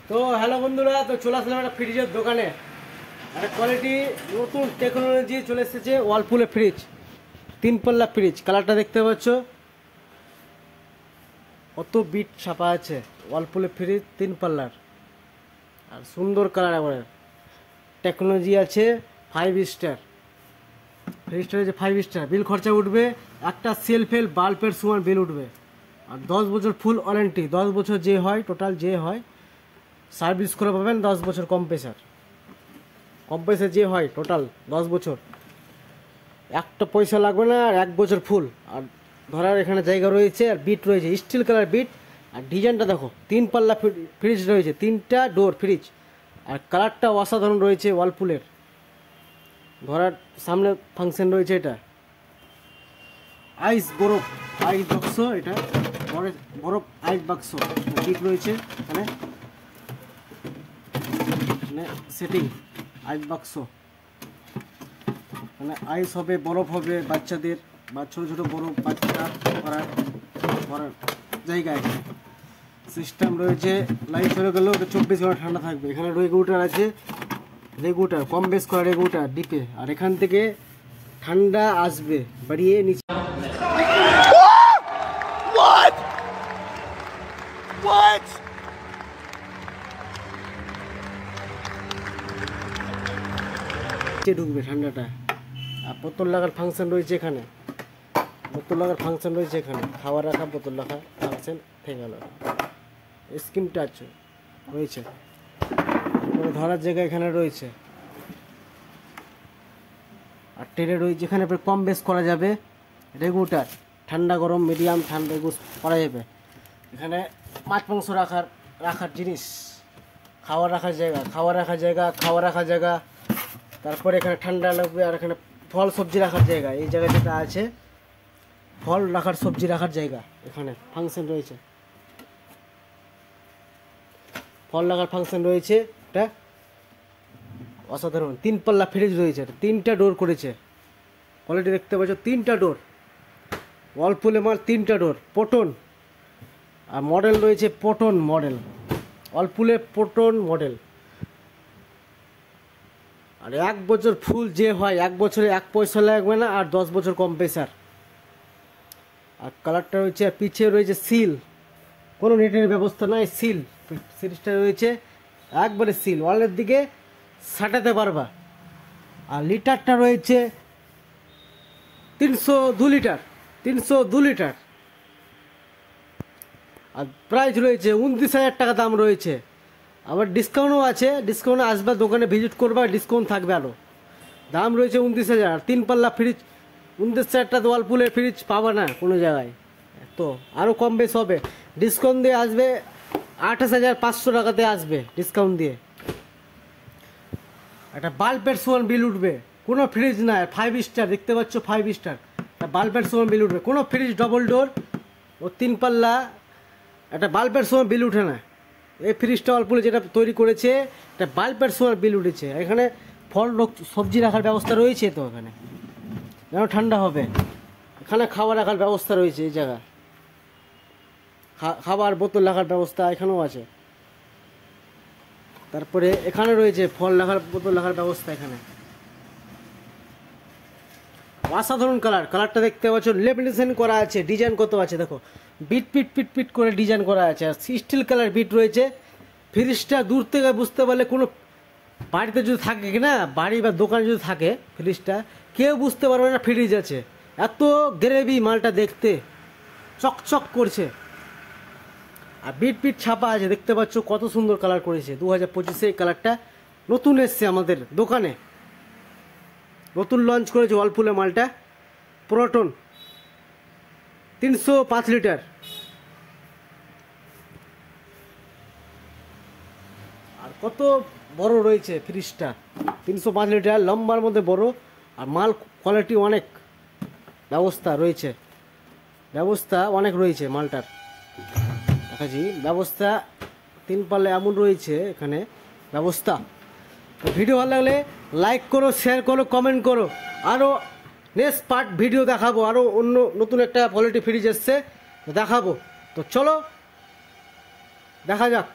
তো হ্যালো বন্ধুরা, তো চলে আসলাম একটা ফ্রিজের দোকানে। একটা কোয়ালিটি নতুন টেকনোলজি চলে এসেছে, ওয়ালপুলের ফ্রিজ, 3 পাল্লা ফ্রিজ। কালারটা দেখতে পাচ্ছ, কত বিট ছাপা আছে। ওয়ালপুলের ফ্রিজ 3 পাল্লার, আর সুন্দর কালার। একবারে টেকনোলজি আছে 5 স্টার। ফ্রিজটা হচ্ছে 5 স্টার। বিল খরচা উঠবে, একটা সেলফেল বাল্বের সমান বিল উঠবে। আর 10 বছর ফুল ওয়ারেন্টি। 10 বছর যে হয়, টোটাল যে হয় সার্ভিস করে পাবেন। 10 বছর কম্প্রেসার যে হয় টোটাল 10 বছর, একটা পয়সা লাগবে না। আর 1 বছর ফুল। আর ধরার এখানে জায়গা রয়েছে, আর বিট রয়েছে স্টিল কালার বিট। আর ডিজাইনটা দেখো, 3 পাল্লা ফ্রিজ রয়েছে, 3টা ডোর ফ্রিজ। আর কালারটা অসাধারণ রয়েছে ওয়ালপুলের। ধরার সামনে ফাংশন রয়েছে, এটা আইস বরফ আইস বাক্স। এটা বরফ আইস বাক্স বিট রয়েছে এখানে। সেটিং আইস বাক্স, মানে আইস হবে, বরফ হবে বাচ্চাদের, বা ছোটো ছোটো বরফ বাচ্চা করার জায়গা। এখানে সিস্টেম রয়েছে, লাইট চলে গেলেও 24 ঘন্টা ঠান্ডা থাকবে। এখানে রেগুলেটর আছে, রেগুলেটর কম বেশ করা রেগুলেটর ডিপে। আর এখান থেকে ঠান্ডা আসবে বাড়িয়ে নিচে। ঢুকবে ঠান্ডাটা। আর বোতল লাগার ফাংশন রয়েছে এখানে, খাওয়া রাখা বোতল রাখা ফাংশন থেকে গেল। স্ক্রিন টাচ রয়েছে, ধরার জায়গা এখানে রয়েছে। আর ট্রে রয়েছে, যেখানে কম বেশ করা যাবে। রেগুলেটর ঠান্ডা গরম মিডিয়াম ঠান্ডা এগুলো করা যাবে। এখানে মাছ মাংস রাখার জিনিস, খাওয়া রাখার জায়গা। তারপরে এখানে ঠান্ডা লাগবে। আর এখানে ফল সবজি রাখার জায়গা, এই জায়গায় যেটা আছে ফল রাখার সবজি রাখার জায়গা। এখানে ফাংশন রয়েছে, ফল রাখার ফাংশন রয়েছে। এটা অসাধারণ 3 পাল্লা ফ্রিজ রয়েছে। 3টা ডোর করেছে, কোয়ালিটি দেখতে পাচ্ছ। 3টা ডোর ওয়ালপুলে মাল, 3টা ডোর পটন। আর মডেল রয়েছে পটন মডেল, ওয়ালপুলে পটন মডেল। আর 1 বছর ফুল যে হয়, 1 বছরে 1 পয়সা লাগবে না। আর 10 বছর কম্প্রেসার। আর কালারটা রয়েছে, আর পিছিয়ে রয়েছে সিল, কোনো নেটের ব্যবস্থা নাই। সিরিজটা রয়েছে একবারে সিল, ওয়ালের দিকে সাটাতে পারবা। আর লিটারটা রয়েছে 302 লিটার। আর প্রাইস রয়েছে 29,000 টাকা দাম রয়েছে। আবার ডিসকাউন্টও আছে, ডিসকাউন্ট আসবে, দোকানে ভিজিট করবা, ডিসকাউন্ট থাকবে আরও। দাম রয়েছে 29,000। 3 পাল্লা ফ্রিজ 29,000 টাকা ওয়ালপুলের ফ্রিজ পাবা না কোনো জায়গায়। তো আরও কম বেশ হবে, ডিসকাউন্ট দিয়ে আসবে। 28,500 টাকাতে আসবে ডিসকাউন্ট দিয়ে। একটা বাল্বের সমান বিল উঠবে, কোনো ফ্রিজ না 5 স্টার দেখতে পাচ্ছ, 5 স্টার। বাল্বের সমান বিল উঠবে, কোনো ফ্রিজ ডবল ডোর ও 3 পাল্লা একটা বাল্বের সমান বিল উঠে না। এই ফ্রিজটা ওয়ালপুলে যেটা তৈরি করেছে, এটা বাল্বের সমান বিল উঠেছে। এখানে ফল সবজি রাখার ব্যবস্থা রয়েছে, তো এখানে যেন ঠান্ডা হবে। এখানে খাওয়া রাখার ব্যবস্থা রয়েছে, এই জায়গা খাবার বোতল রাখার ব্যবস্থা এখানেও আছে। তারপরে এখানে রয়েছে ফল রাখার বোতল রাখার ব্যবস্থা। এখানে অসাধারণ কালারটা দেখতে পাচ্ছ, লেমিনেশন করা আছে, ডিজাইন কত আছে দেখো, বিট পিট পিট পিট করে ডিজাইন করা আছে। আর স্টিল কালার বিট রয়েছে। ফ্রিজটা দূর থেকে বুঝতে পারলে, কোনো বাড়িতে যদি থাকে কিনা, বাড়ি বা দোকানে যদি থাকে ফ্রিজটা, কেউ বুঝতে পারবে না ফ্রিজ আছে। এত গ্রেভি মালটা, দেখতে চকচক করছে। আর বিট পিট ছাপা আছে, দেখতে পাচ্ছ কত সুন্দর কালার করেছে। 2025-এ এই কালারটা নতুন এসছে আমাদের দোকানে, নতুন লঞ্চ করেছে ওয়ালপুলে মালটা। Proton 305 litre. আর কত বড় রয়েছে ফ্রিজটা, 305 লিটার, লম্বার মধ্যে বড়। আর মাল কোয়ালিটি অনেক, ব্যবস্থা অনেক রয়েছে মালটার। দেখাচ্ছি ব্যবস্থা, 3 পাল্লা এমন রয়েছে এখানে ব্যবস্থা। তো ভিডিও ভালো লাগলে লাইক করো, শেয়ার করো, কমেন্ট করো। আরও নেক্সট পার্ট ভিডিও দেখাবো, আরও অন্য নতুন একটা কোয়ালিটি ফ্রিজ এসছে দেখাবো। তো চলো দেখা যাক।